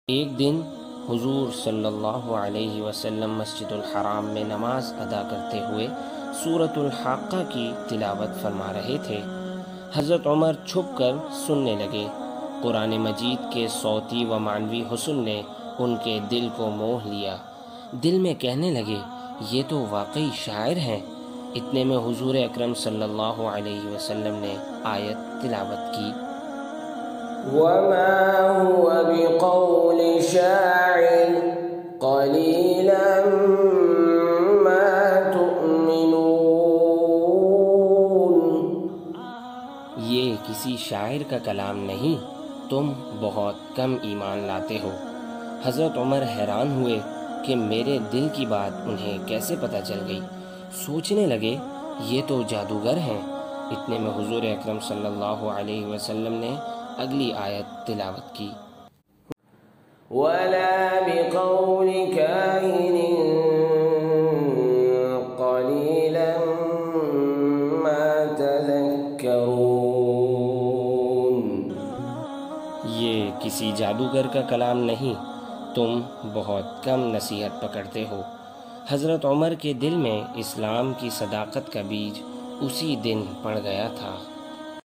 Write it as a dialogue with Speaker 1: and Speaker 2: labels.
Speaker 1: ایک دن حضور صلی اللہ علیہ وسلم مسجد الحرام میں نماز ادا کرتے ہوئے سورۃ الحاقہ کی تلاوت فرما رہے تھے۔ حضرت عمر چھپ کر سننے لگے۔ قرآن مجید کے صوتی و معنوی حسن نے ان کے دل کو موہ لیا۔ دل میں کہنے لگے، یہ تو واقعی شاعر ہیں۔ اتنے میں حضور اکرم صلی اللہ علیہ وسلم نے آیت تلاوت کی،
Speaker 2: وَمَا هُوَ بِقَوْلِ شَاعِرٍ قَلِيلًا مَا تُؤْمِنُونَ۔
Speaker 1: یہ کسی شاعر کا کلام نہیں، تم بہت کم ایمان لاتے ہو۔ حضرت عمر حیران ہوئے کہ میرے دل کی بات انہیں کیسے پتہ چل گئی۔ سوچنے لگے، یہ تو جادوگر ہیں۔ اتنے میں حضور اکرم صلی اللہ علیہ وسلم نے اگلی آیت تلاوت کی،
Speaker 2: وَلَا بِقَوْلِ كَاهِنٍ قَلِيلًا مَا تَذَكَّرُونَ۔
Speaker 1: یہ کسی جادوگر کا کلام نہیں، تم بہت کم نصیحت پکڑتے ہو۔ حضرت عمر کے دل میں اسلام کی صداقت کا بیج اسی دن پڑ گیا تھا۔